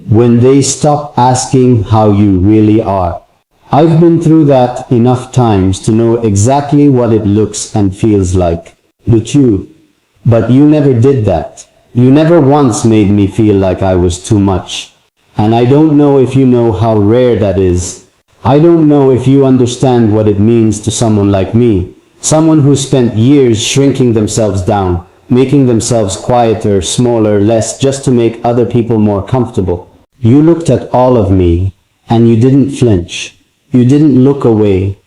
when they stop asking how you really are. I've been through that enough times to know exactly what it looks and feels like. But you never did that. You never once made me feel like I was too much. And I don't know if you know how rare that is. I don't know if you understand what it means to someone like me. Someone who spent years shrinking themselves down, making themselves quieter, smaller, less, just to make other people more comfortable. You looked at all of me, and you didn't flinch. You didn't look away.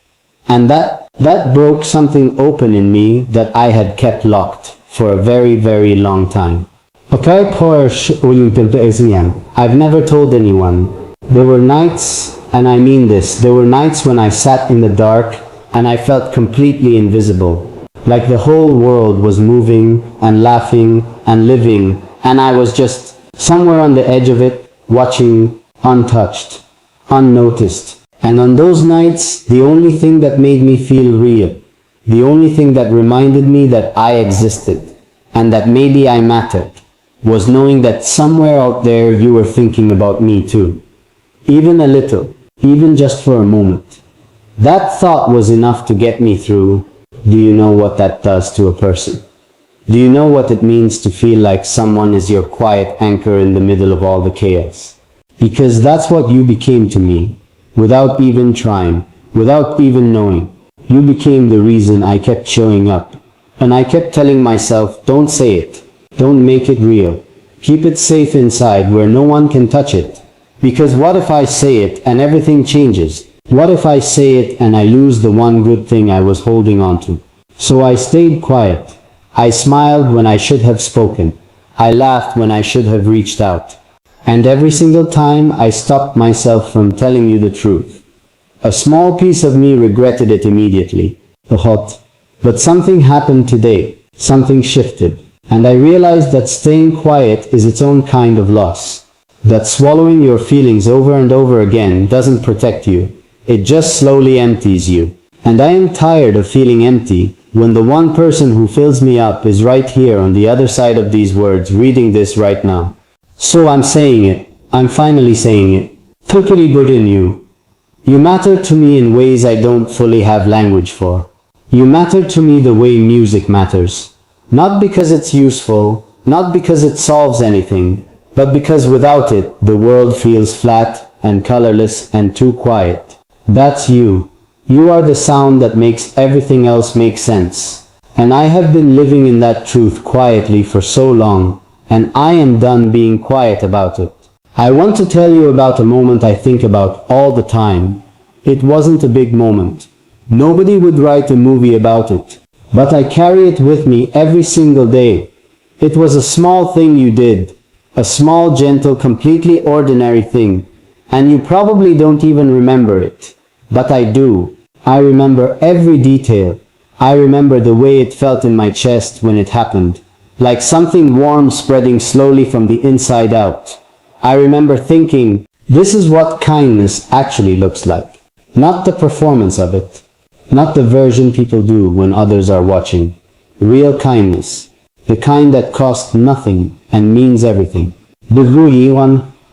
And that broke something open in me that I had kept locked for a very, very long time. I've never told anyone. There were nights, and I mean this, there were nights when I sat in the dark and I felt completely invisible. Like the whole world was moving and laughing and living, and I was just somewhere on the edge of it, watching, untouched, unnoticed. And on those nights, the only thing that made me feel real, the only thing that reminded me that I existed, and that maybe I mattered, was knowing that somewhere out there you were thinking about me too. Even a little, even just for a moment. That thought was enough to get me through. Do you know what that does to a person? Do you know what it means to feel like someone is your quiet anchor in the middle of all the chaos? Because that's what you became to me, without even trying, without even knowing. You became the reason I kept showing up. And I kept telling myself, don't say it. Don't make it real. Keep it safe inside where no one can touch it. Because what if I say it and everything changes? What if I say it and I lose the one good thing I was holding on to? So I stayed quiet. I smiled when I should have spoken. I laughed when I should have reached out. And every single time I stopped myself from telling you the truth. A small piece of me regretted it immediately. But something happened today. Something shifted. And I realized that staying quiet is its own kind of loss. That swallowing your feelings over and over again doesn't protect you. It just slowly empties you. And I am tired of feeling empty when the one person who fills me up is right here on the other side of these words, reading this right now. So I'm saying it. I'm finally saying it. Totally good in you. You matter to me in ways I don't fully have language for. You matter to me the way music matters. Not because it's useful, not because it solves anything, but because without it, the world feels flat and colorless and too quiet. That's you. You are the sound that makes everything else make sense. And I have been living in that truth quietly for so long, and I am done being quiet about it. I want to tell you about a moment I think about all the time. It wasn't a big moment. Nobody would write a movie about it. But I carry it with me every single day. It was a small thing you did. A small, gentle, completely ordinary thing. And you probably don't even remember it. But I do. I remember every detail. I remember the way it felt in my chest when it happened. Like something warm spreading slowly from the inside out. I remember thinking, this is what kindness actually looks like. Not the performance of it. Not the version people do when others are watching. Real kindness. The kind that costs nothing and means everything.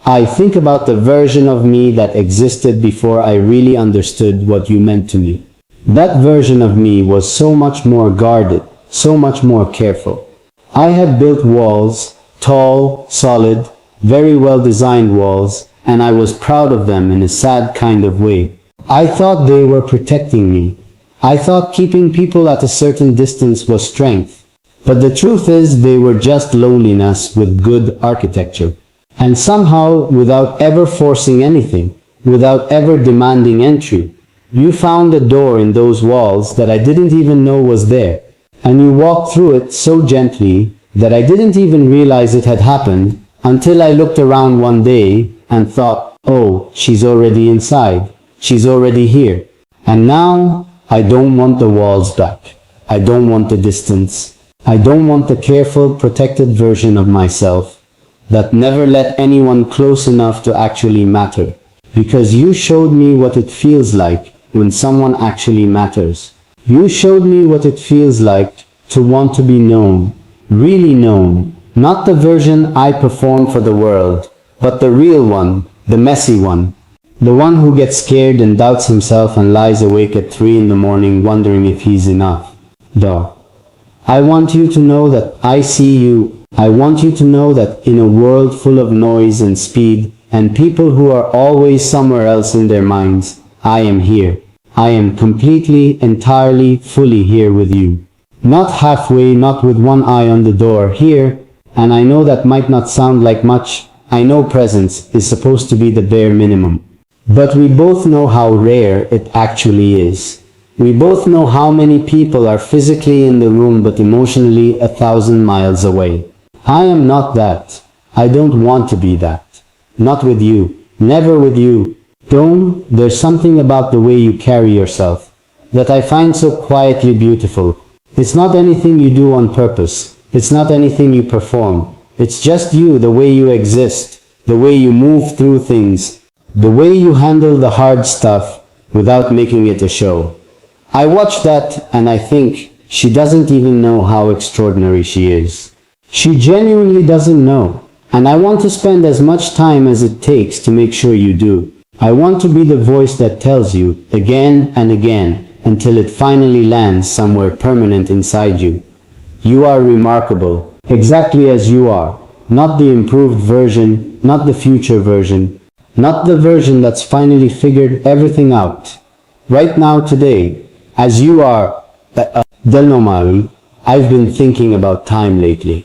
I think about the version of me that existed before I really understood what you meant to me. That version of me was so much more guarded, so much more careful. I had built walls, tall, solid, very well designed walls, and I was proud of them in a sad kind of way. I thought they were protecting me. I thought keeping people at a certain distance was strength. But the truth is they were just loneliness with good architecture. And somehow, without ever forcing anything, without ever demanding entry, you found a door in those walls that I didn't even know was there. And you walked through it so gently that I didn't even realize it had happened until I looked around one day and thought, oh, she's already inside. She's already here. And now, I don't want the walls back. I don't want the distance. I don't want the careful, protected version of myself that never let anyone close enough to actually matter. Because you showed me what it feels like when someone actually matters. You showed me what it feels like to want to be known, really known. Not the version I perform for the world, but the real one, the messy one. The one who gets scared and doubts himself and lies awake at 3 in the morning wondering if he's enough. Duh. I want you to know that I see you. I want you to know that in a world full of noise and speed and people who are always somewhere else in their minds, I am here. I am completely, entirely, fully here with you. Not halfway, not with one eye on the door, here, and I know that might not sound like much. I know presence is supposed to be the bare minimum. But we both know how rare it actually is. We both know how many people are physically in the room but emotionally 1,000 miles away. I am not that. I don't want to be that. Not with you. Never with you. Don't. There's something about the way you carry yourself that I find so quietly beautiful. It's not anything you do on purpose. It's not anything you perform. It's just you, the way you exist, the way you move through things, the way you handle the hard stuff without making it a show. I watch that and I think she doesn't even know how extraordinary she is. She genuinely doesn't know. And I want to spend as much time as it takes to make sure you do. I want to be the voice that tells you again and again until it finally lands somewhere permanent inside you. You are remarkable, exactly as you are. Not the improved version, not the future version, not the version that's finally figured everything out. Right now, today, as you are, Del I've been thinking about time lately.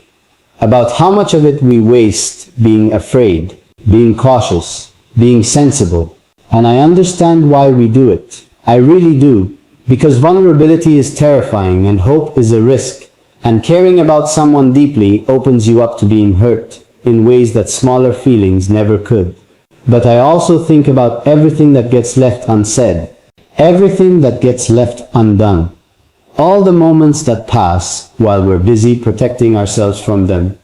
About how much of it we waste being afraid, being cautious, being sensible. And I understand why we do it. I really do. Because vulnerability is terrifying and hope is a risk. And caring about someone deeply opens you up to being hurt in ways that smaller feelings never could. But I also think about everything that gets left unsaid. Everything that gets left undone. All the moments that pass while we're busy protecting ourselves from them.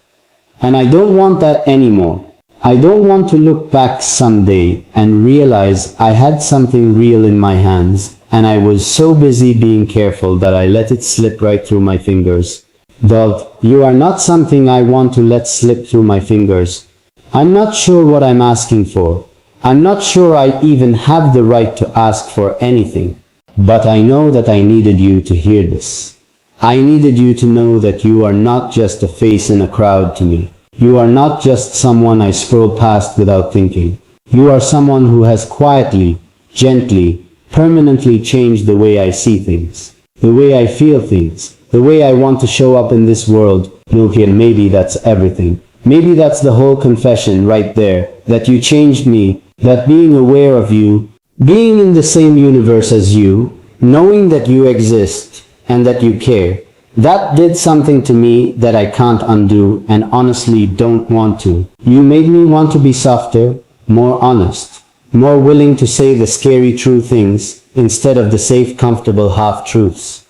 And I don't want that anymore. I don't want to look back someday and realize I had something real in my hands and I was so busy being careful that I let it slip right through my fingers. Dog, you are not something I want to let slip through my fingers. I'm not sure what I'm asking for. I'm not sure I even have the right to ask for anything. But I know that I needed you to hear this. I needed you to know that you are not just a face in a crowd to me. You are not just someone I scroll past without thinking. You are someone who has quietly, gently, permanently changed the way I see things, the way I feel things, the way I want to show up in this world. And maybe that's everything. Maybe that's the whole confession right there, that you changed me, that being aware of you, being in the same universe as you, knowing that you exist and that you care, that did something to me that I can't undo and honestly don't want to. You made me want to be softer, more honest, more willing to say the scary true things instead of the safe, comfortable half-truths.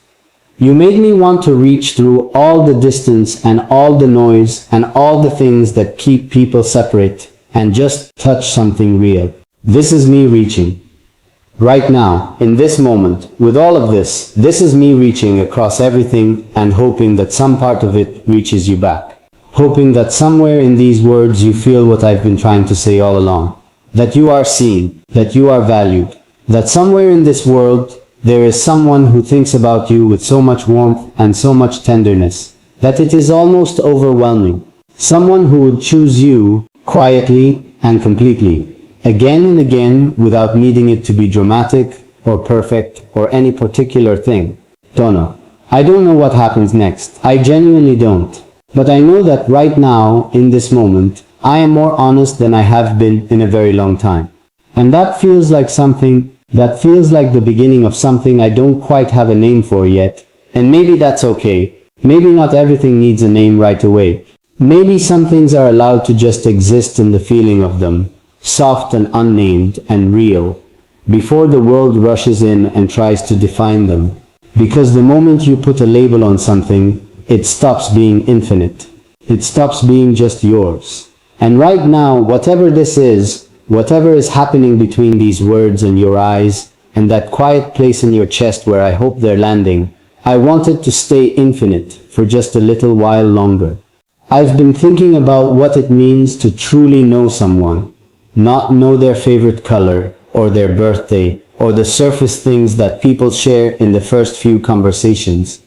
You made me want to reach through all the distance and all the noise and all the things that keep people separate and just touch something real. This is me reaching. Right now, in this moment, with all of this, this is me reaching across everything and hoping that some part of it reaches you back. Hoping that somewhere in these words you feel what I've been trying to say all along. That you are seen, that you are valued, that somewhere in this world there is someone who thinks about you with so much warmth and so much tenderness, that it is almost overwhelming. Someone who would choose you quietly and completely. Again and again without needing it to be dramatic or perfect or any particular thing. Don't know. I don't know what happens next. I genuinely don't. But I know that right now, in this moment, I am more honest than I have been in a very long time. And that feels like something, that feels like the beginning of something I don't quite have a name for yet. And maybe that's okay. Maybe not everything needs a name right away. Maybe some things are allowed to just exist in the feeling of them. Soft and unnamed and real, before the world rushes in and tries to define them. Because the moment you put a label on something, it stops being infinite. It stops being just yours. And right now, whatever this is, whatever is happening between these words and your eyes, and that quiet place in your chest where I hope they're landing, I want it to stay infinite for just a little while longer. I've been thinking about what it means to truly know someone, not know their favorite color, or their birthday, or the surface things that people share in the first few conversations.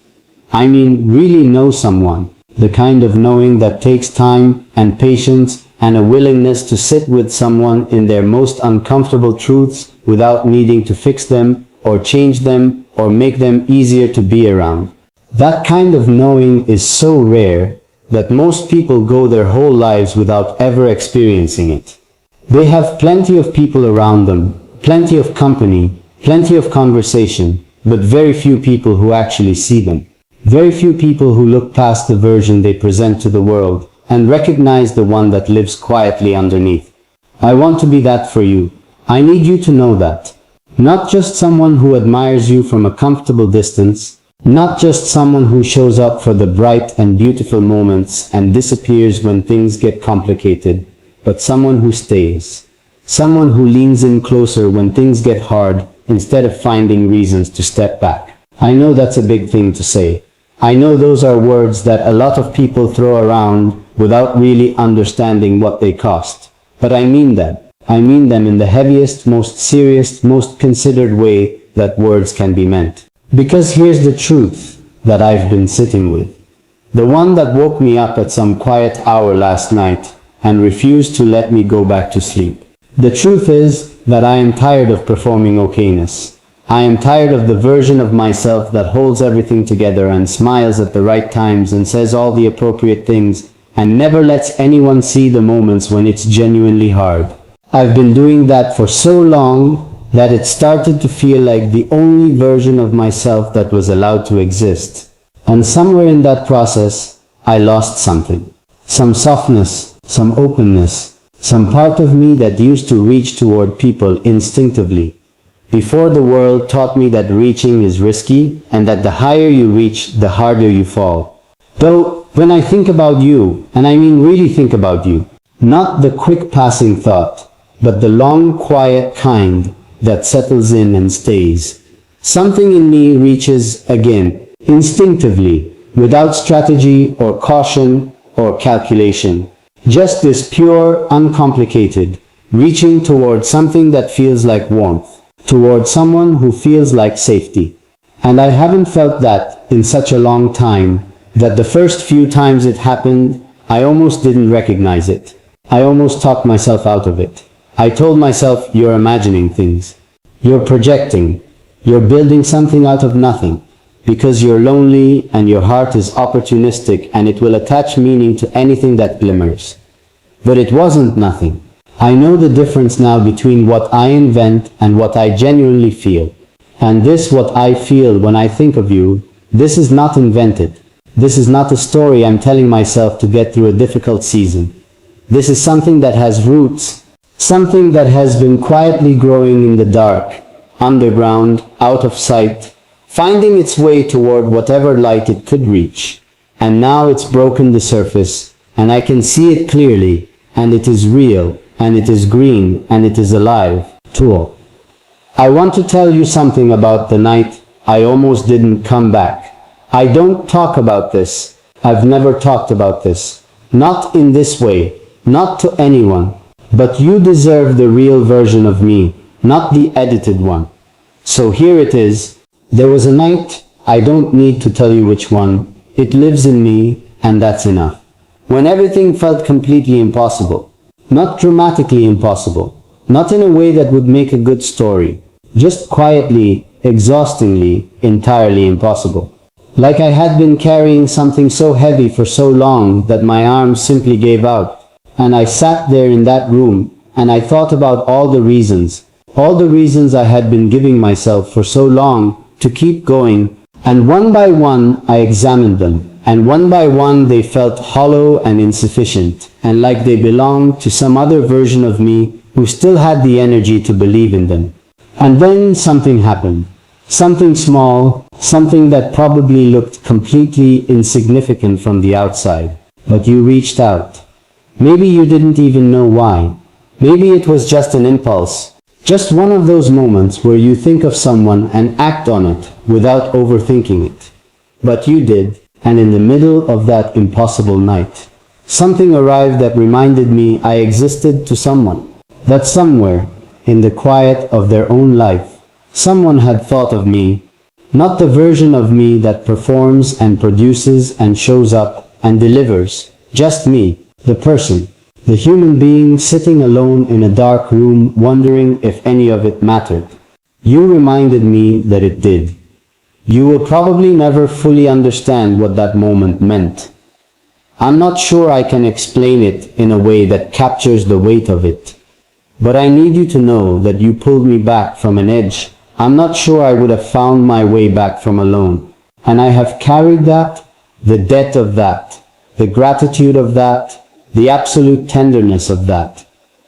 I mean, really know someone, the kind of knowing that takes time and patience and a willingness to sit with someone in their most uncomfortable truths without needing to fix them, or change them, or make them easier to be around. That kind of knowing is so rare that most people go their whole lives without ever experiencing it. They have plenty of people around them, plenty of company, plenty of conversation, but very few people who actually see them. Very few people who look past the version they present to the world and recognize the one that lives quietly underneath. I want to be that for you. I need you to know that. Not just someone who admires you from a comfortable distance, not just someone who shows up for the bright and beautiful moments and disappears when things get complicated, but someone who stays. Someone who leans in closer when things get hard instead of finding reasons to step back. I know that's a big thing to say. I know those are words that a lot of people throw around without really understanding what they cost. But I mean that. I mean them in the heaviest, most serious, most considered way that words can be meant. Because here's the truth that I've been sitting with. The one that woke me up at some quiet hour last night and refused to let me go back to sleep. The truth is that I am tired of performing okayness. I am tired of the version of myself that holds everything together and smiles at the right times and says all the appropriate things and never lets anyone see the moments when it's genuinely hard. I've been doing that for so long that it started to feel like the only version of myself that was allowed to exist. And somewhere in that process, I lost something. Some softness, some openness, some part of me that used to reach toward people instinctively. Before the world taught me that reaching is risky and that the higher you reach, the harder you fall. Though, when I think about you, and I mean really think about you, not the quick passing thought, but the long, quiet kind that settles in and stays. Something in me reaches again, instinctively, without strategy or caution or calculation. Just this pure, uncomplicated, reaching toward something that feels like warmth, toward someone who feels like safety. And I haven't felt that in such a long time, that the first few times it happened, I almost didn't recognize it. I almost talked myself out of it. I told myself, you're imagining things. You're projecting. You're building something out of nothing. Because you're lonely and your heart is opportunistic and it will attach meaning to anything that glimmers. But it wasn't nothing. I know the difference now between what I invent and what I genuinely feel. And this what I feel when I think of you, this is not invented. This is not a story I'm telling myself to get through a difficult season. This is something that has roots. Something that has been quietly growing in the dark, underground, out of sight, finding its way toward whatever light it could reach. And now it's broken the surface, and I can see it clearly, and it is real, and it is green, and it is alive, too. I want to tell you something about the night I almost didn't come back. I don't talk about this. I've never talked about this. Not in this way, not to anyone. But you deserve the real version of me, not the edited one. So here it is. There was a night, I don't need to tell you which one. It lives in me, and that's enough. When everything felt completely impossible. Not dramatically impossible. Not in a way that would make a good story. Just quietly, exhaustingly, entirely impossible. Like I had been carrying something so heavy for so long that my arms simply gave out. And I sat there in that room, and I thought about all the reasons I had been giving myself for so long to keep going, and one by one I examined them, and one by one they felt hollow and insufficient, and like they belonged to some other version of me who still had the energy to believe in them. And then something happened. Something small, something that probably looked completely insignificant from the outside. But you reached out. Maybe you didn't even know why. Maybe it was just an impulse. Just one of those moments where you think of someone and act on it without overthinking it. But you did, and in the middle of that impossible night, Something arrived that reminded me I existed to someone. That somewhere, in the quiet of their own life, someone had thought of me. Not the version of me that performs and produces and shows up and delivers. Just me, the person, the human being sitting alone in a dark room wondering if any of it mattered. You reminded me that it did. You will probably never fully understand what that moment meant. I'm not sure I can explain it in a way that captures the weight of it. But I need you to know that you pulled me back from an edge. I'm not sure I would have found my way back from alone. And I have carried that, the debt of that, the gratitude of that, the absolute tenderness of that,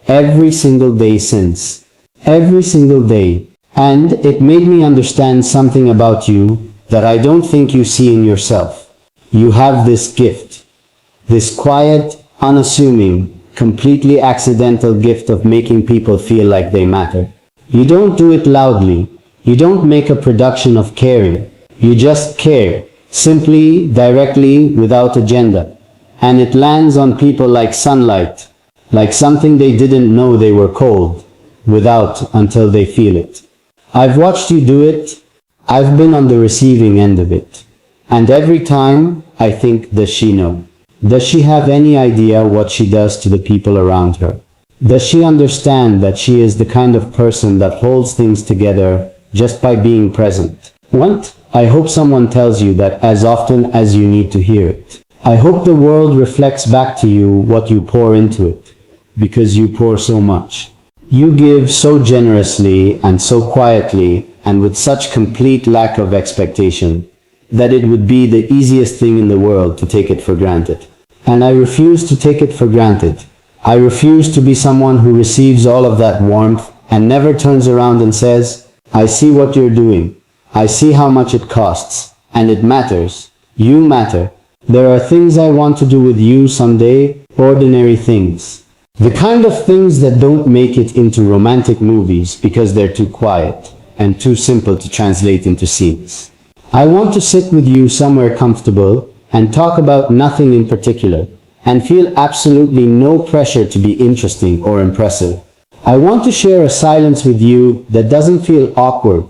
every single day since. Every single day. And it made me understand something about you that I don't think you see in yourself. You have this gift. This quiet, unassuming, completely accidental gift of making people feel like they matter. You don't do it loudly. You don't make a production of caring. You just care. Simply, directly, without agenda. And it lands on people like sunlight. Like something they didn't know they were cold. Without until they feel it. I've watched you do it. I've been on the receiving end of it. And every time, I think, does she know? Does she have any idea what she does to the people around her? Does she understand that she is the kind of person that holds things together just by being present? What? I hope someone tells you that as often as you need to hear it. I hope the world reflects back to you what you pour into it, because you pour so much. You give so generously and so quietly and with such complete lack of expectation that it would be the easiest thing in the world to take it for granted. And I refuse to take it for granted. I refuse to be someone who receives all of that warmth and never turns around and says, I see what you're doing. I see how much it costs. And it matters. You matter. There are things I want to do with you someday, ordinary things. The kind of things that don't make it into romantic movies because they're too quiet and too simple to translate into scenes. I want to sit with you somewhere comfortable and talk about nothing in particular and feel absolutely no pressure to be interesting or impressive. I want to share a silence with you that doesn't feel awkward.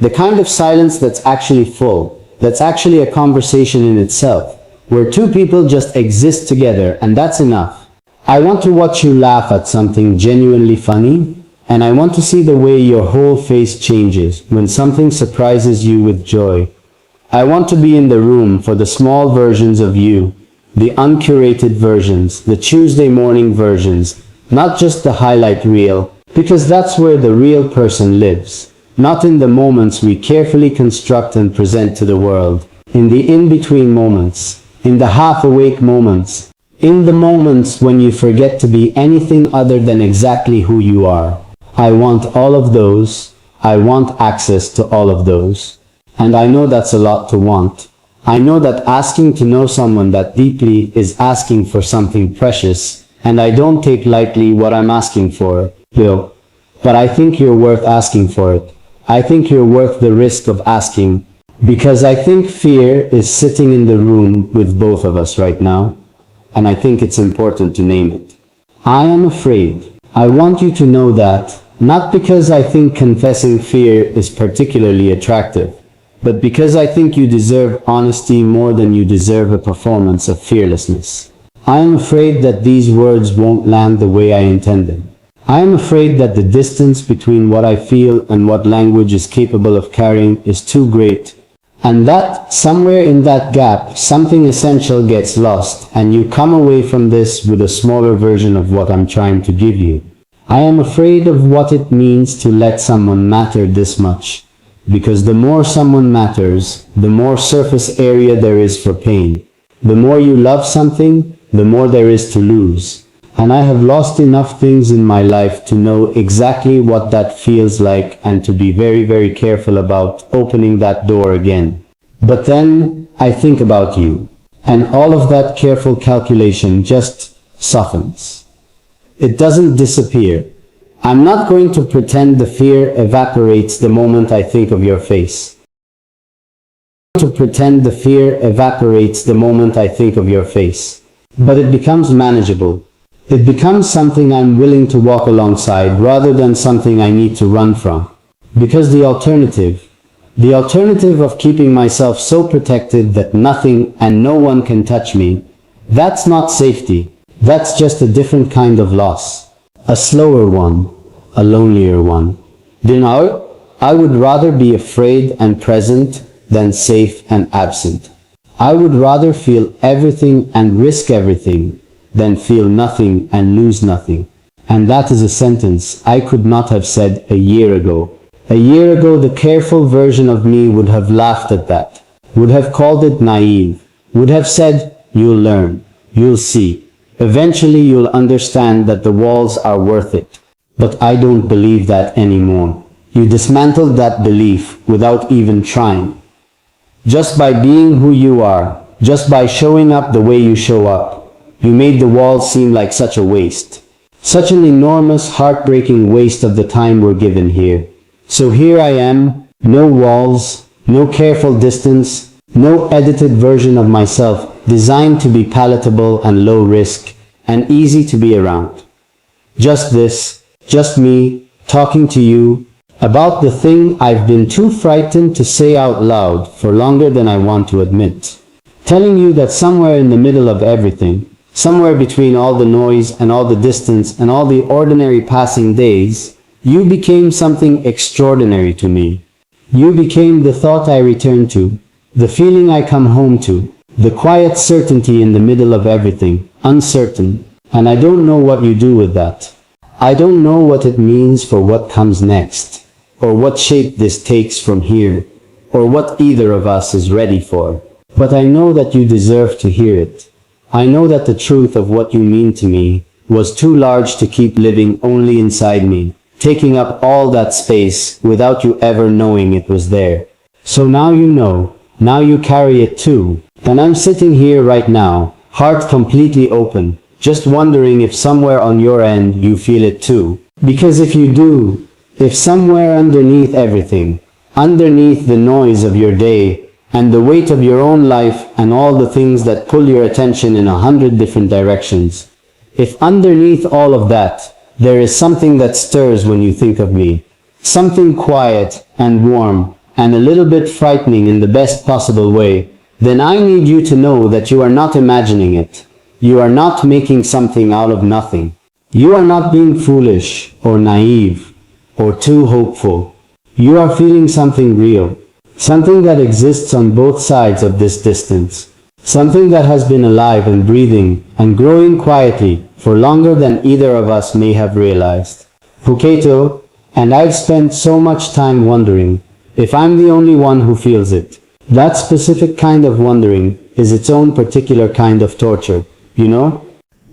The kind of silence that's actually full, that's actually a conversation in itself, where two people just exist together and that's enough. I want to watch you laugh at something genuinely funny, and I want to see the way your whole face changes when something surprises you with joy. I want to be in the room for the small versions of you, the uncurated versions, the Tuesday morning versions, not just the highlight reel, because that's where the real person lives, not in the moments we carefully construct and present to the world, in the in-between moments, in the half-awake moments, in the moments when you forget to be anything other than exactly who you are. I want all of those. I want access to all of those. And I know that's a lot to want. I know that asking to know someone that deeply is asking for something precious, and I don't take lightly what I'm asking for, Bill. But I think you're worth asking for it. I think you're worth the risk of asking, because I think fear is sitting in the room with both of us right now. And I think it's important to name it. I am afraid. I want you to know that, not because I think confessing fear is particularly attractive, but because I think you deserve honesty more than you deserve a performance of fearlessness. I am afraid that these words won't land the way I intend them. I am afraid that the distance between what I feel and what language is capable of carrying is too great. And that, somewhere in that gap, something essential gets lost, and you come away from this with a smaller version of what I'm trying to give you. I am afraid of what it means to let someone matter this much. Because the more someone matters, the more surface area there is for pain. The more you love something, the more there is to lose. And I have lost enough things in my life to know exactly what that feels like and to be very, very careful about opening that door again. But then I think about you, and all of that careful calculation just softens. It doesn't disappear. I'm not going to pretend the fear evaporates the moment I think of your face. To pretend the fear evaporates the moment I think of your face. but it becomes manageable. It becomes something I'm willing to walk alongside rather than something I need to run from. Because the alternative of keeping myself so protected that nothing and no one can touch me, that's not safety. That's just a different kind of loss. A slower one, a lonelier one. You know, I would rather be afraid and present than safe and absent. I would rather feel everything and risk everything than feel nothing and lose nothing. And that is a sentence I could not have said a year ago. A year ago, the careful version of me would have laughed at that, would have called it naive, would have said, "You'll learn, you'll see. Eventually you'll understand that the walls are worth it." But I don't believe that anymore. You dismantled that belief without even trying. Just by being who you are, just by showing up the way you show up, you made the walls seem like such a waste. Such an enormous, heartbreaking waste of the time we're given here. So here I am, no walls, no careful distance, no edited version of myself designed to be palatable and low risk and easy to be around. Just this, just me, talking to you about the thing I've been too frightened to say out loud for longer than I want to admit. Telling you that somewhere in the middle of everything, somewhere between all the noise and all the distance and all the ordinary passing days, you became something extraordinary to me. You became the thought I return to, the feeling I come home to, the quiet certainty in the middle of everything, uncertain, and I don't know what you do with that. I don't know what it means for what comes next, or what shape this takes from here, or what either of us is ready for. But I know that you deserve to hear it. I know that the truth of what you mean to me was too large to keep living only inside me, taking up all that space without you ever knowing it was there. So now you know, now you carry it too, and I'm sitting here right now, heart completely open, just wondering if somewhere on your end you feel it too. Because if you do, if somewhere underneath everything, underneath the noise of your day, and the weight of your own life and all the things that pull your attention in 100 different directions, if underneath all of that, there is something that stirs when you think of me, something quiet and warm and a little bit frightening in the best possible way, then I need you to know that you are not imagining it. You are not making something out of nothing. You are not being foolish or naive or too hopeful. You are feeling something real, something that exists on both sides of this distance, something that has been alive and breathing and growing quietly for longer than either of us may have realized. Fuketo, and I've spent so much time wondering if I'm the only one who feels it. That specific kind of wondering is its own particular kind of torture, you know?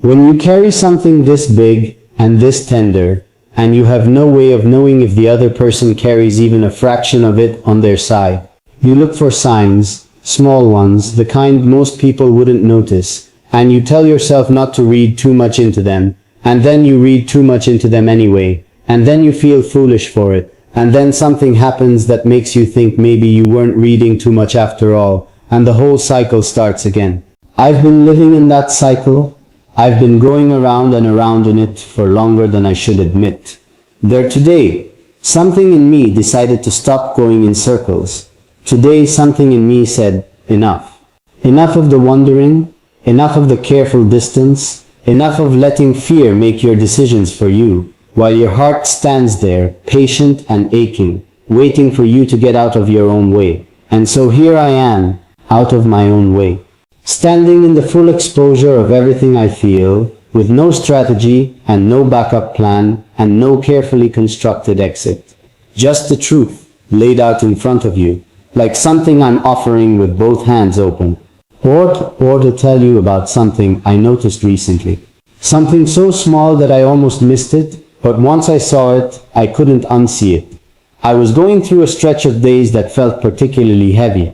When you carry something this big and this tender, and you have no way of knowing if the other person carries even a fraction of it on their side, you look for signs, small ones, the kind most people wouldn't notice, and you tell yourself not to read too much into them, and then you read too much into them anyway, and then you feel foolish for it, and then something happens that makes you think maybe you weren't reading too much after all, and the whole cycle starts again. I've been living in that cycle. I've been going around and around in it for longer than I should admit. There today, something in me decided to stop going in circles. Today something in me said, enough. Enough of the wondering, enough of the careful distance, enough of letting fear make your decisions for you, while your heart stands there, patient and aching, waiting for you to get out of your own way. And so here I am, out of my own way, standing in the full exposure of everything I feel, with no strategy and no backup plan and no carefully constructed exit. Just the truth, laid out in front of you, like something I'm offering with both hands open. Or to tell you about something I noticed recently. Something so small that I almost missed it, but once I saw it, I couldn't unsee it. I was going through a stretch of days that felt particularly heavy.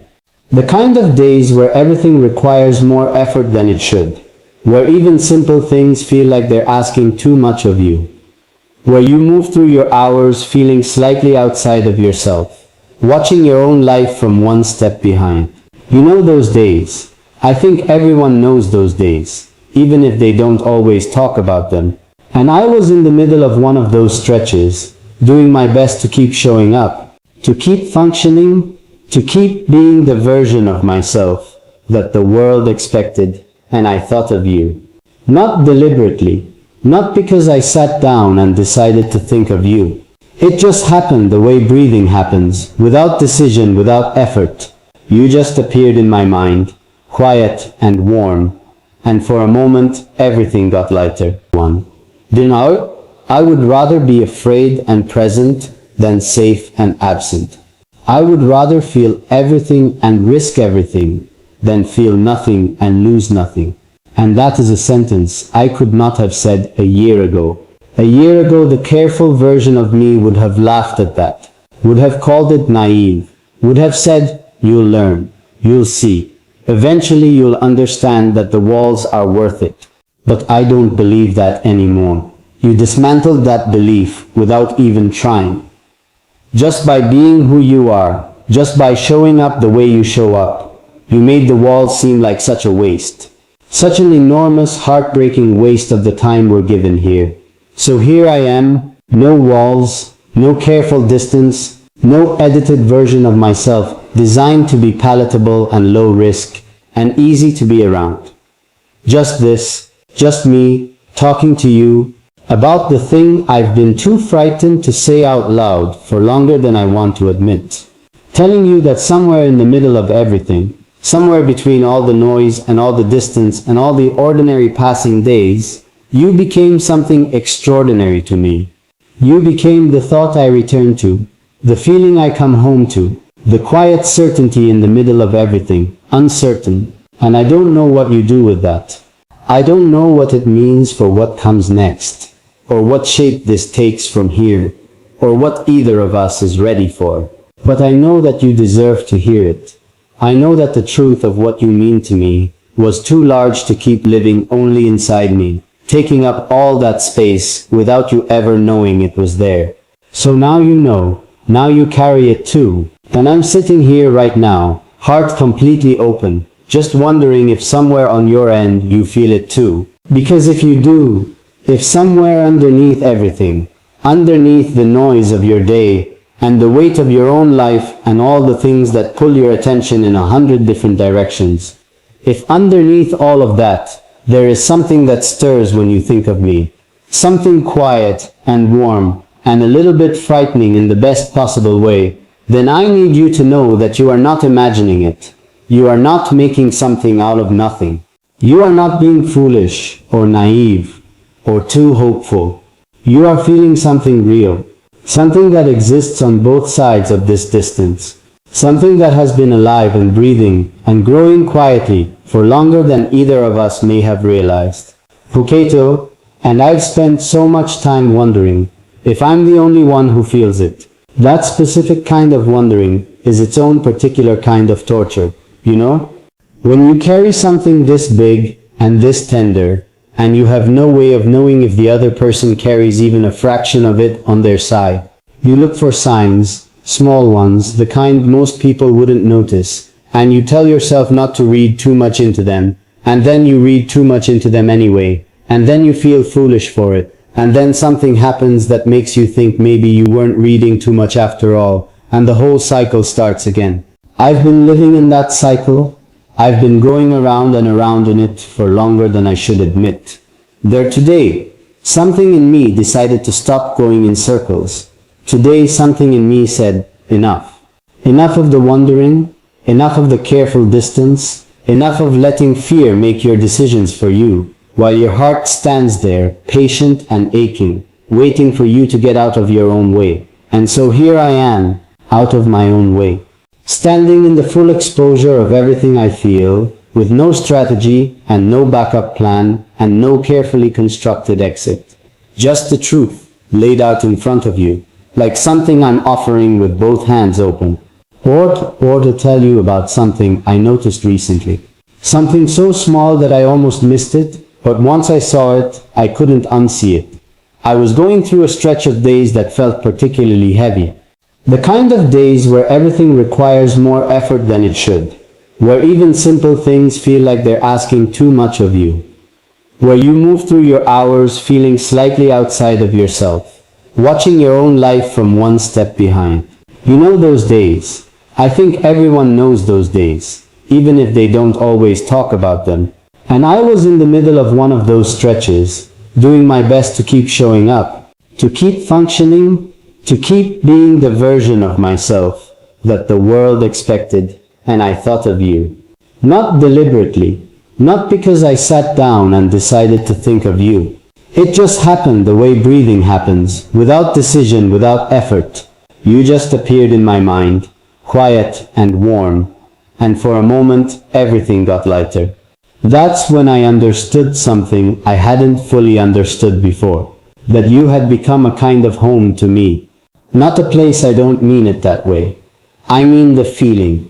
The kind of days where everything requires more effort than it should, where even simple things feel like they're asking too much of you, where you move through your hours feeling slightly outside of yourself, watching your own life from one step behind. You know those days. I think everyone knows those days. even if they don't always talk about them. And I was in the middle of one of those stretches, doing my best to keep showing up, to keep functioning, to keep being the version of myself that the world expected, and I thought of you. Not deliberately, not because I sat down and decided to think of you. It just happened the way breathing happens, without decision, without effort. You just appeared in my mind, quiet and warm, and for a moment everything got lighter. I would rather be afraid and present than safe and absent. I would rather feel everything and risk everything than feel nothing and lose nothing. And that is a sentence I could not have said a year ago. A year ago, the careful version of me would have laughed at that, would have called it naive, would have said, "You'll learn, you'll see. Eventually you'll understand that the walls are worth it." But I don't believe that anymore. You dismantled that belief without even trying. Just by being who you are, just by showing up the way you show up, you made the walls seem like such a waste. Such an enormous, heartbreaking waste of the time we're given here. So here I am, no walls, no careful distance, no edited version of myself designed to be palatable and low risk and easy to be around. Just this, just me, talking to you about the thing I've been too frightened to say out loud for longer than I want to admit. Telling you that somewhere in the middle of everything, somewhere between all the noise and all the distance and all the ordinary passing days, you became something extraordinary to me. You became the thought I return to, the feeling I come home to, the quiet certainty in the middle of everything, uncertain, and I don't know what you do with that. I don't know what it means for what comes next, or what shape this takes from here, or what either of us is ready for. But I know that you deserve to hear it. I know that the truth of what you mean to me was too large to keep living only inside me, taking up all that space without you ever knowing it was there. So now you know, now you carry it too, and I'm sitting here right now, heart completely open, just wondering if somewhere on your end you feel it too. Because if you do, if somewhere underneath everything, underneath the noise of your day, and the weight of your own life and all the things that pull your attention in 100 different directions, if underneath all of that, there is something that stirs when you think of me, something quiet and warm and a little bit frightening in the best possible way, then I need you to know that you are not imagining it. You are not making something out of nothing. You are not being foolish or naive or too hopeful. You are feeling something real, something that exists on both sides of this distance, something that has been alive and breathing and growing quietly for longer than either of us may have realized. Puketo, and I've spent so much time wondering if I'm the only one who feels it. That specific kind of wondering is its own particular kind of torture, you know? When you carry something this big and this tender, and you have no way of knowing if the other person carries even a fraction of it on their side, you look for signs, small ones, the kind most people wouldn't notice, and you tell yourself not to read too much into them, and then you read too much into them anyway, and then you feel foolish for it, and then something happens that makes you think maybe you weren't reading too much after all, and the whole cycle starts again. I've been living in that cycle. I've been going around and around in it for longer than I should admit. There today, something in me decided to stop going in circles. Today, something in me said, enough. Enough of the wondering, enough of the careful distance, enough of letting fear make your decisions for you, while your heart stands there, patient and aching, waiting for you to get out of your own way. And so here I am, out of my own way, standing in the full exposure of everything I feel, with no strategy and no backup plan and no carefully constructed exit. Just the truth laid out in front of you, like something I'm offering with both hands open. Or to tell you about something I noticed recently. Something so small that I almost missed it, but once I saw it, I couldn't unsee it. I was going through a stretch of days that felt particularly heavy. The kind of days where everything requires more effort than it should, where even simple things feel like they're asking too much of you. where you move through your hours feeling slightly outside of yourself, watching your own life from one step behind. You know those days. I think everyone knows those days, even if they don't always talk about them. And I was in the middle of one of those stretches, doing my best to keep showing up, to keep functioning, to keep being the version of myself that the world expected, and I thought of you. Not deliberately, not because I sat down and decided to think of you. It just happened the way breathing happens, without decision, without effort. You just appeared in my mind, quiet and warm, and for a moment everything got lighter. That's when I understood something I hadn't fully understood before, that you had become a kind of home to me. Not a place, I don't mean it that way. I mean the feeling.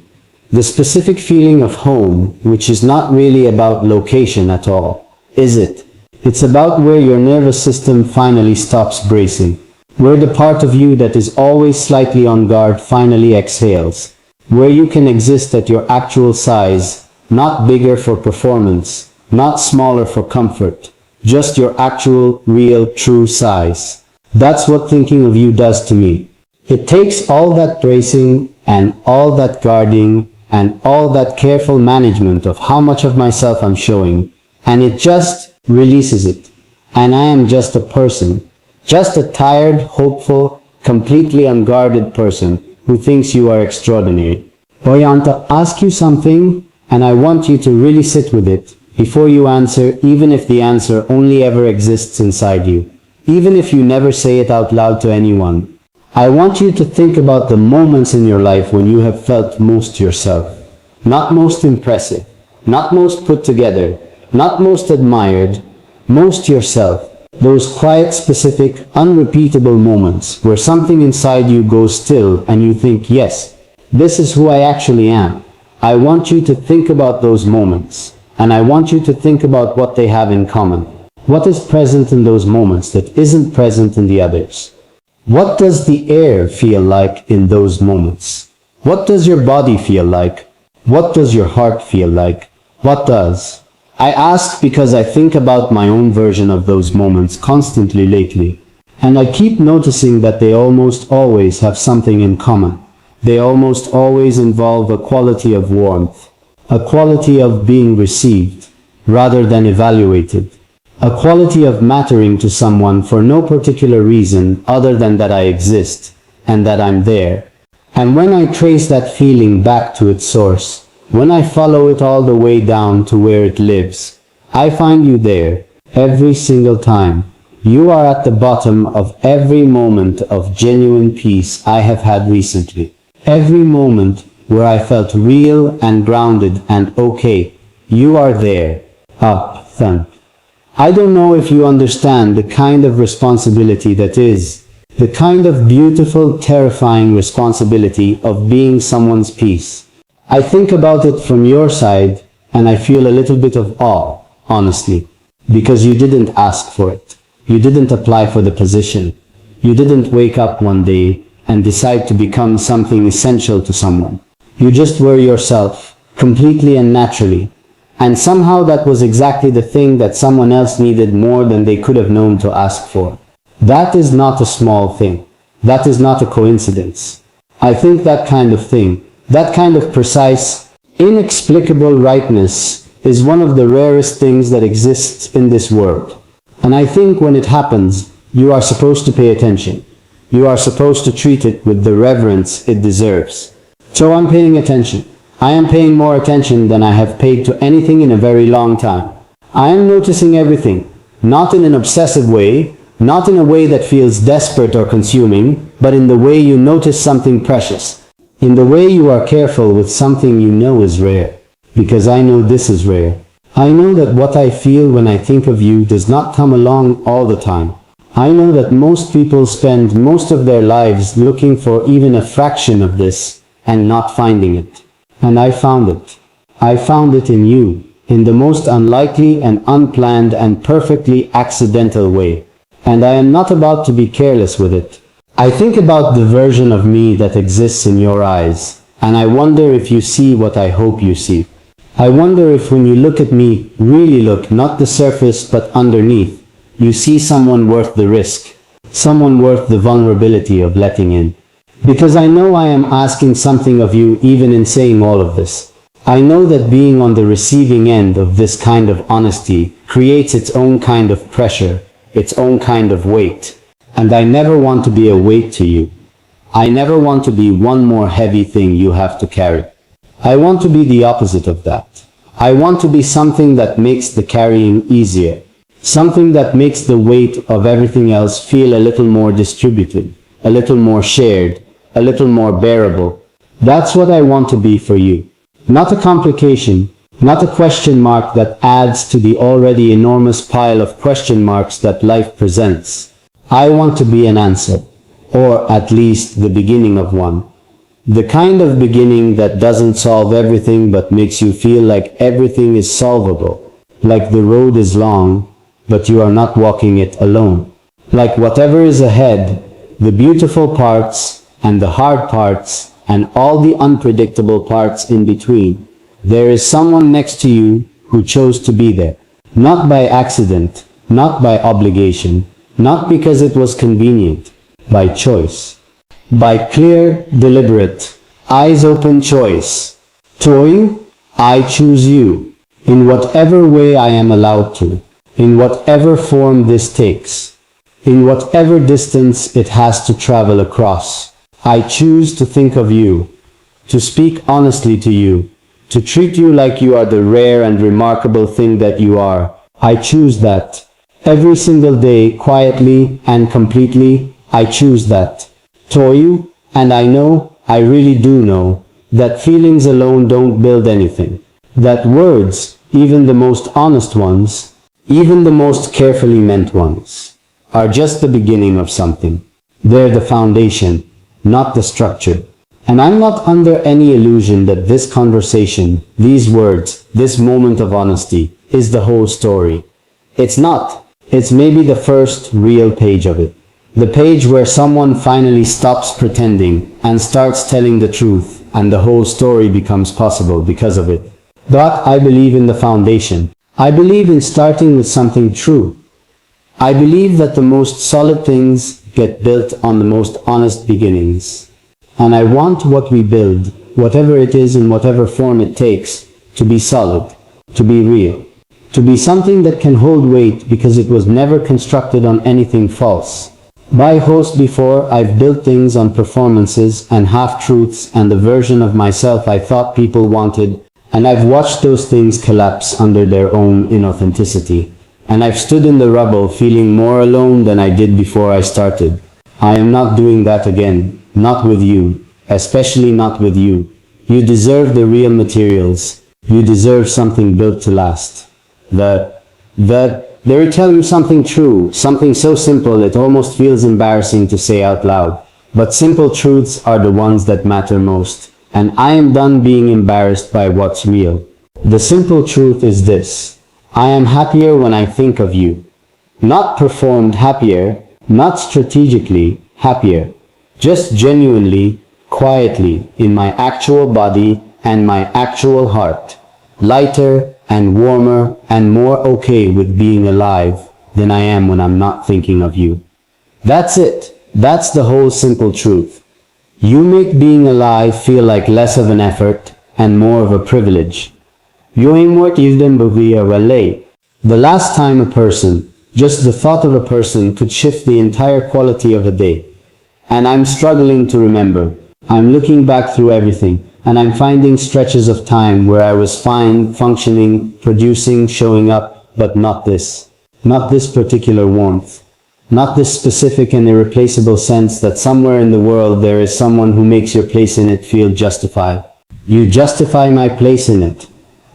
The specific feeling of home, which is not really about location at all, is it? It's about where your nervous system finally stops bracing, where the part of you that is always slightly on guard finally exhales, where you can exist at your actual size, not bigger for performance, not smaller for comfort, just your actual, real, true size. That's what thinking of you does to me. It takes all that bracing and all that guarding and all that careful management of how much of myself I'm showing, and it just releases it. And I am just a person, just a tired, hopeful, completely unguarded person who thinks you are extraordinary. Boy, I want to ask you something, and I want you to really sit with it before you answer, even if the answer only ever exists inside you, even if you never say it out loud to anyone. I want you to think about the moments in your life when you have felt most yourself. Not most impressive, not most put together, not most admired, most yourself. Those quiet, specific, unrepeatable moments where something inside you goes still and you think, yes, this is who I actually am. I want you to think about those moments, and I want you to think about what they have in common. What is present in those moments that isn't present in the others? What does the air feel like in those moments? What does your body feel like? What does your heart feel like? What does? I ask because I think about my own version of those moments constantly lately, and I keep noticing that they almost always have something in common. They almost always involve a quality of warmth, a quality of being received rather than evaluated, a quality of mattering to someone for no particular reason other than that I exist and that I'm there. And when I trace that feeling back to its source, when I follow it all the way down to where it lives, I find you there every single time. You are at the bottom of every moment of genuine peace I have had recently. Every moment where I felt real and grounded and okay, you are there, up, thump. I don't know if you understand the kind of responsibility that is, the kind of beautiful, terrifying responsibility of being someone's peace. I think about it from your side, and I feel a little bit of awe, honestly, because you didn't ask for it. You didn't apply for the position. You didn't wake up one day and decide to become something essential to someone. You just were yourself, completely and naturally. And somehow that was exactly the thing that someone else needed more than they could have known to ask for. That is not a small thing. That is not a coincidence. I think that kind of thing, that kind of precise, inexplicable rightness is one of the rarest things that exists in this world. And I think when it happens, you are supposed to pay attention. You are supposed to treat it with the reverence it deserves. So I'm paying attention. I am paying more attention than I have paid to anything in a very long time. I am noticing everything, not in an obsessive way, not in a way that feels desperate or consuming, but in the way you notice something precious. In the way you are careful with something you know is rare. Because I know this is rare. I know that what I feel when I think of you does not come along all the time. I know that most people spend most of their lives looking for even a fraction of this and not finding it. And I found it. I found it in you, in the most unlikely and unplanned and perfectly accidental way. And I am not about to be careless with it. I think about the version of me that exists in your eyes, and I wonder if you see what I hope you see. I wonder if when you look at me, really look, not the surface but underneath, you see someone worth the risk, someone worth the vulnerability of letting in. Because I know I am asking something of you even in saying all of this. I know that being on the receiving end of this kind of honesty creates its own kind of pressure, its own kind of weight. And I never want to be a weight to you. I never want to be one more heavy thing you have to carry. I want to be the opposite of that. I want to be something that makes the carrying easier. Something that makes the weight of everything else feel a little more distributed, a little more shared, a little more bearable. That's what I want to be for you. Not a complication, not a question mark that adds to the already enormous pile of question marks that life presents. I want to be an answer, or at least the beginning of one. The kind of beginning that doesn't solve everything but makes you feel like everything is solvable. Like the road is long, but you are not walking it alone. Like whatever is ahead, the beautiful parts and the hard parts and all the unpredictable parts in between, there is someone next to you who chose to be there. Not by accident, not by obligation, not because it was convenient, by choice. By clear, deliberate, eyes-open choice. Toyu, I choose you, in whatever way I am allowed to, in whatever form this takes, in whatever distance it has to travel across. I choose to think of you, to speak honestly to you, to treat you like you are the rare and remarkable thing that you are. I choose that. Every single day, quietly and completely, I choose that. Toyu, and I know, I really do know, that feelings alone don't build anything. That words, even the most honest ones, even the most carefully meant ones, are just the beginning of something. They're the foundation, not the structure. And I'm not under any illusion that this conversation, these words, this moment of honesty, is the whole story. It's not. It's maybe the first real page of it. The page where someone finally stops pretending and starts telling the truth, and the whole story becomes possible because of it. But I believe in the foundation. I believe in starting with something true. I believe that the most solid things get built on the most honest beginnings. And I want what we build, whatever it is in whatever form it takes, to be solid, to be real, to be something that can hold weight because it was never constructed on anything false. By host before, I've built things on performances and half-truths and the version of myself I thought people wanted, and I've watched those things collapse under their own inauthenticity. And I've stood in the rubble feeling more alone than I did before I started. I am not doing that again, not with you, especially not with you. You deserve the real materials. You deserve something built to last. They will tell you something true, something so simple it almost feels embarrassing to say out loud. But simple truths are the ones that matter most, and I am done being embarrassed by what's real. The simple truth is this: I am happier when I think of you. Not performed happier, not strategically happier, just genuinely, quietly, in my actual body and my actual heart. Lighter and warmer and more okay with being alive than I am when I'm not thinking of you. That's it. That's the whole simple truth. You make being alive feel like less of an effort and more of a privilege. The last time a person, just the thought of a person, could shift the entire quality of a day. And I'm struggling to remember. I'm looking back through everything, and I'm finding stretches of time where I was fine, functioning, producing, showing up, but not this. Not this particular warmth. Not this specific and irreplaceable sense that somewhere in the world there is someone who makes your place in it feel justified. You justify my place in it.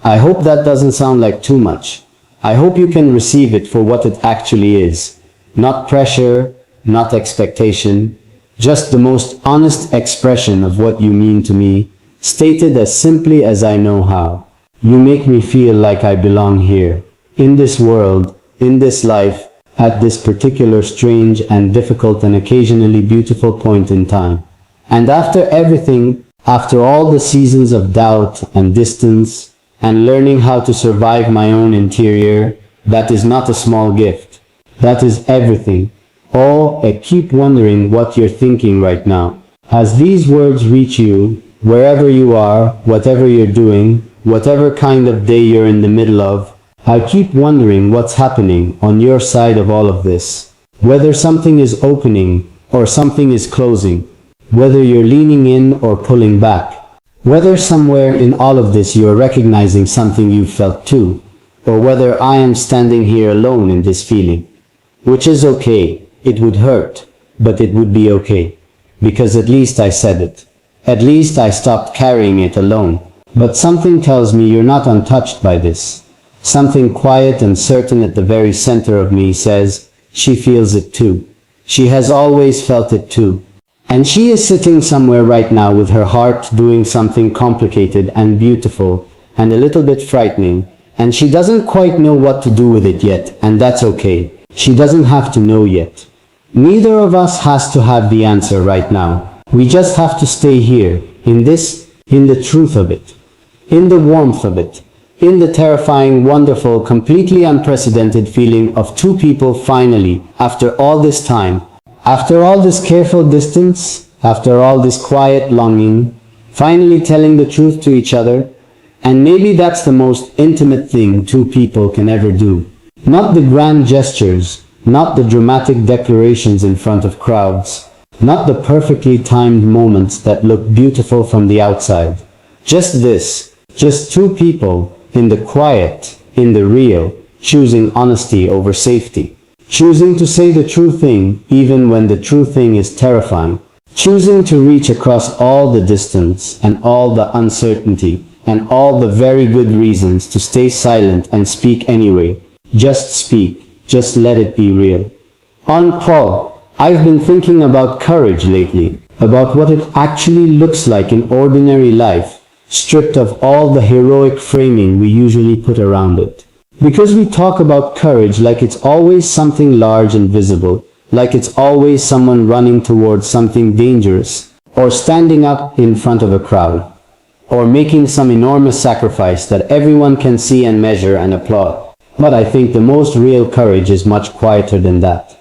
I hope that doesn't sound like too much. I hope you can receive it for what it actually is. Not pressure, not expectation, just the most honest expression of what you mean to me, stated as simply as I know how. You make me feel like I belong here, in this world, in this life, at this particular strange and difficult and occasionally beautiful point in time. And after everything, after all the seasons of doubt and distance, and learning how to survive my own interior, that is not a small gift. That is everything. Oh, I keep wondering what you're thinking right now. As these words reach you, wherever you are, whatever you're doing, whatever kind of day you're in the middle of, I keep wondering what's happening on your side of all of this. Whether something is opening or something is closing. Whether you're leaning in or pulling back. Whether somewhere in all of this you're recognizing something you felt too. Or whether I am standing here alone in this feeling. Which is okay. It would hurt, but it would be okay. Because at least I said it. At least I stopped carrying it alone. But something tells me you're not untouched by this. Something quiet and certain at the very center of me says, she feels it too. She has always felt it too. And she is sitting somewhere right now with her heart doing something complicated and beautiful and a little bit frightening, and she doesn't quite know what to do with it yet, and that's okay. She doesn't have to know yet. Neither of us has to have the answer right now. We just have to stay here, in the truth of it, in the warmth of it, in the terrifying, wonderful, completely unprecedented feeling of two people finally, after all this time, after all this careful distance, after all this quiet longing, finally telling the truth to each other. And maybe that's the most intimate thing two people can ever do. Not the grand gestures, not the dramatic declarations in front of crowds, not the perfectly timed moments that look beautiful from the outside. Just this, just two people, in the quiet, in the real, choosing honesty over safety. Choosing to say the true thing, even when the true thing is terrifying. Choosing to reach across all the distance, and all the uncertainty, and all the very good reasons to stay silent and speak anyway. Just speak, just let it be real. On Paul, I've been thinking about courage lately, about what it actually looks like in ordinary life, stripped of all the heroic framing we usually put around it. Because we talk about courage like it's always something large and visible, like it's always someone running towards something dangerous, or standing up in front of a crowd, or making some enormous sacrifice that everyone can see and measure and applaud. But I think the most real courage is much quieter than that.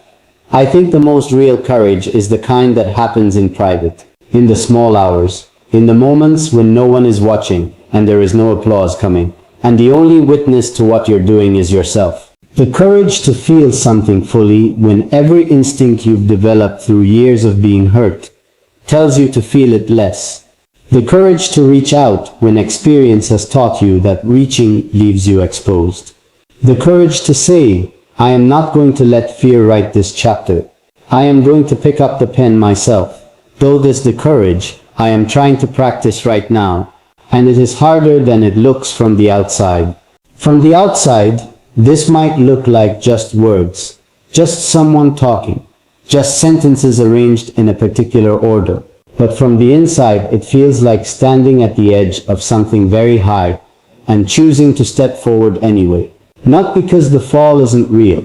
I think the most real courage is the kind that happens in private, in the small hours, in the moments when no one is watching and there is no applause coming, and the only witness to what you're doing is yourself. The courage to feel something fully when every instinct you've developed through years of being hurt tells you to feel it less. The courage to reach out when experience has taught you that reaching leaves you exposed. The courage to say, I am not going to let fear write this chapter. I am going to pick up the pen myself. Though this the courage I am trying to practice right now, and it is harder than it looks from the outside. From the outside, this might look like just words, just someone talking, just sentences arranged in a particular order. But from the inside, it feels like standing at the edge of something very high and choosing to step forward anyway. Not because the fall isn't real,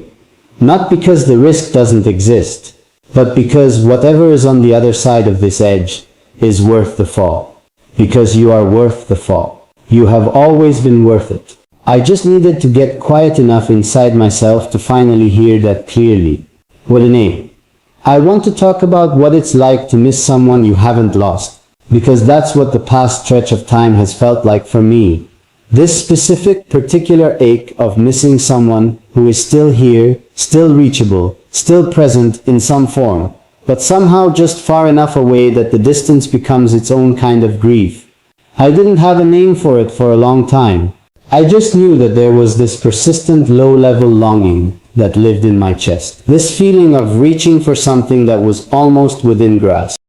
not because the risk doesn't exist, but because whatever is on the other side of this edge is worth the fall. Because you are worth the fall. You have always been worth it. I just needed to get quiet enough inside myself to finally hear that clearly. What a name. I want to talk about what it's like to miss someone you haven't lost, because that's what the past stretch of time has felt like for me. This specific, particular ache of missing someone who is still here, still reachable, still present in some form, but somehow just far enough away that the distance becomes its own kind of grief. I didn't have a name for it for a long time. I just knew that there was this persistent low-level longing that lived in my chest. This feeling of reaching for something that was almost within grasp.